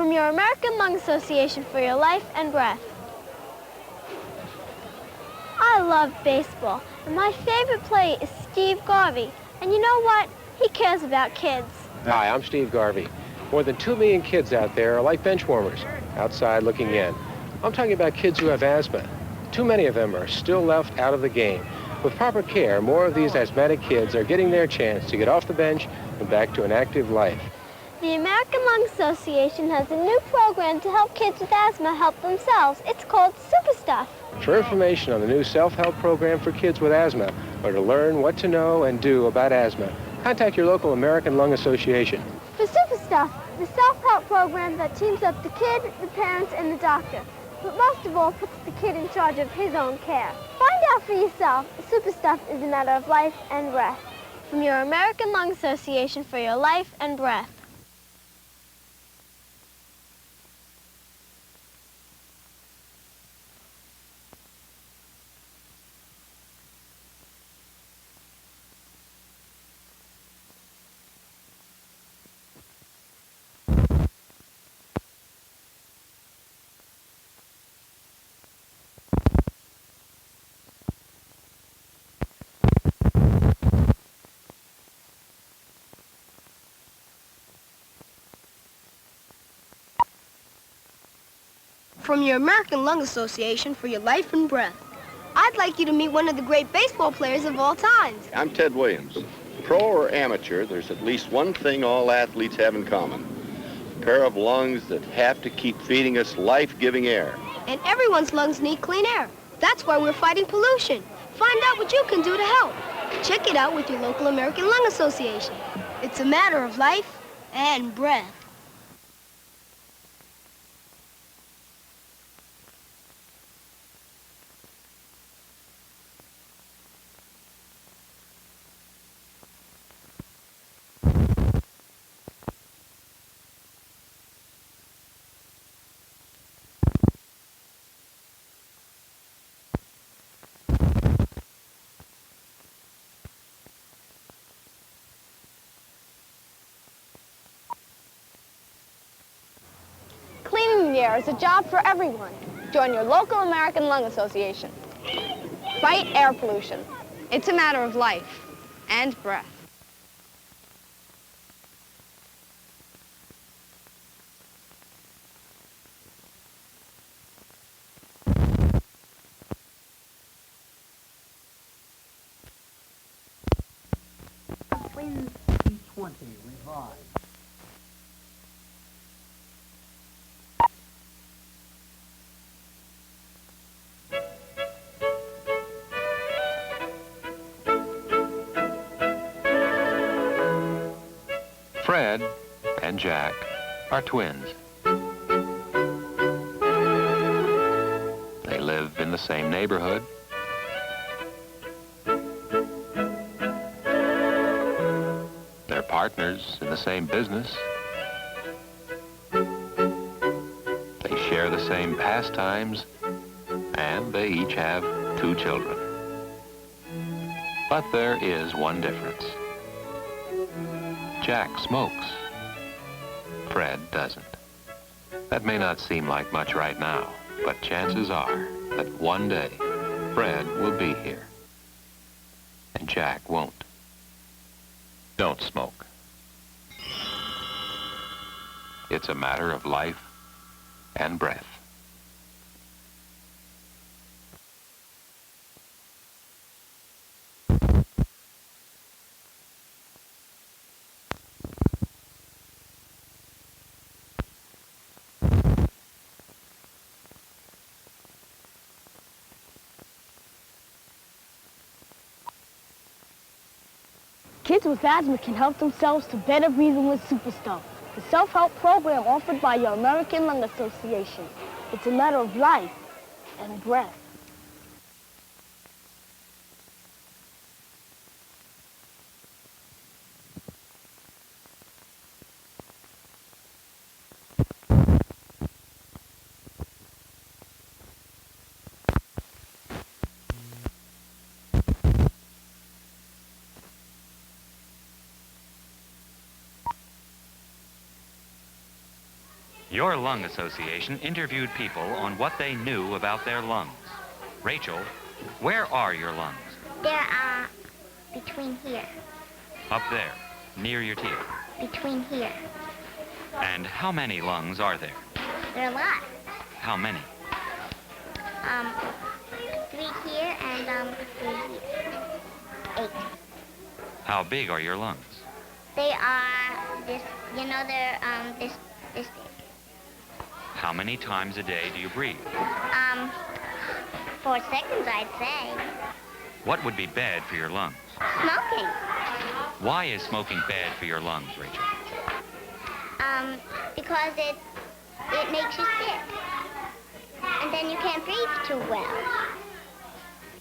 From your American Lung Association for your life and breath. I love baseball, and my favorite player is Steve Garvey. And you know what? He cares about kids. Hi, I'm Steve Garvey. More than 2 million kids out there are like bench warmers, outside looking in. I'm talking about kids who have asthma. Too many of them are still left out of the game. With proper care, more of these asthmatic kids are getting their chance to get off the bench and back to an active life. The American Lung Association has a new program to help kids with asthma help themselves. It's called Super Stuff. For information on the new self-help program for kids with asthma, or to learn what to know and do about asthma, contact your local American Lung Association. For Super Stuff, the self-help program that teams up the kid, the parents, and the doctor, but most of all puts the kid in charge of his own care. Find out for yourself. Super Stuff is a matter of life and breath. From your American Lung Association for your life and breath. From your American Lung Association for your life and breath. I'd like you to meet one of the great baseball players of all time. I'm Ted Williams. Pro or amateur, there's at least one thing all athletes have in common. A pair of lungs that have to keep feeding us life-giving air. And everyone's lungs need clean air. That's why we're fighting pollution. Find out what you can do to help. Check it out with your local American Lung Association. It's a matter of life and breath. Cleaning the air is a job for everyone. Join your local American Lung Association. Fight air pollution. It's a matter of life and breath. Twins T20 Revive. Fred and Jack are twins. They live in the same neighborhood. They're partners in the same business. They share the same pastimes, and they each have 2 children. But there is one difference. Jack smokes. Fred doesn't. That may not seem like much right now, but chances are that one day Fred will be here, and Jack won't. Don't smoke. It's a matter of life and breath. Kids with asthma can help themselves to better breathing with Super Stuff, the self-help program offered by your American Lung Association. It's a matter of life and breath. Your lung association interviewed people on what they knew about their lungs. Rachel, where are your lungs? There are between here. Up there, near your teeth. Between here. And how many lungs are there? There are a lot. How many? 3 here and 3 here. 8. How big are your lungs? They are this, they're this big. How many times a day do you breathe? 4 seconds, I'd say. What would be bad for your lungs? Smoking. Why is smoking bad for your lungs, Rachel? Because it makes you sick. And then you can't breathe too well.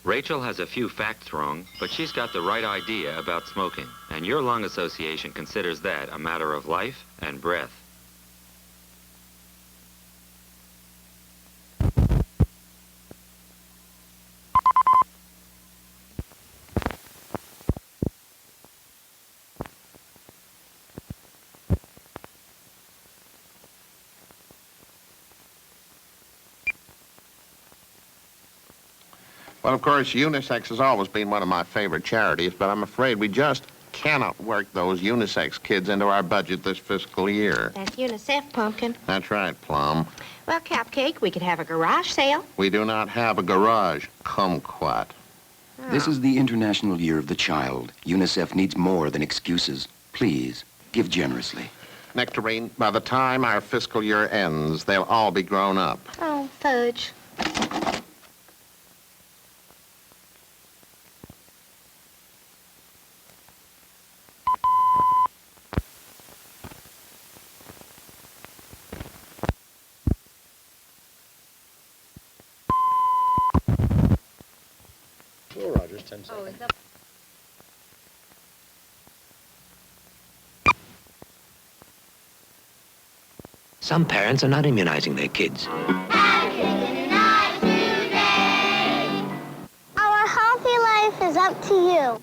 Rachel has a few facts wrong, but she's got the right idea about smoking. And your lung association considers that a matter of life and breath. Well, of course, unisex has always been one of my favorite charities, but I'm afraid we just cannot work those unisex kids into our budget this fiscal year. That's UNICEF, Pumpkin. That's right, Plum. Well, Cupcake, we could have a garage sale. We do not have a garage, kumquat. Oh. This is the International Year of the Child. UNICEF needs more than excuses. Please, give generously. Nectarine, by the time our fiscal year ends, they'll all be grown up. Oh, fudge. Will Rogers, 10 seconds. Oh, is that... Some parents are not immunizing their kids. Our healthy life is up to you.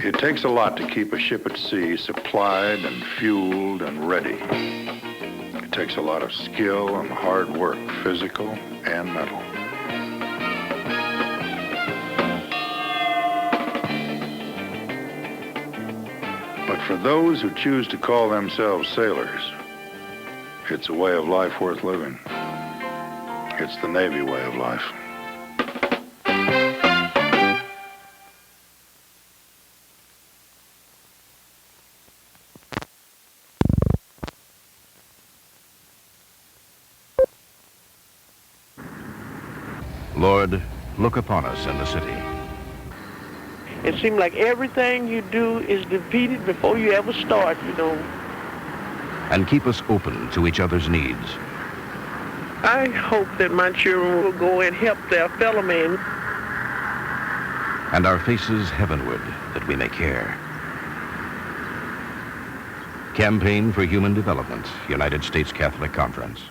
It takes a lot to keep a ship at sea supplied and fueled and ready. It takes a lot of skill and hard work, physical and mental. But for those who choose to call themselves sailors, it's a way of life worth living. It's the Navy way of life. Lord, look upon us in the city. It seems like everything you do is defeated before you ever start, And keep us open to each other's needs. I hope that my children will go and help their fellow men. And our faces heavenward, that we may care. Campaign for Human Development, United States Catholic Conference.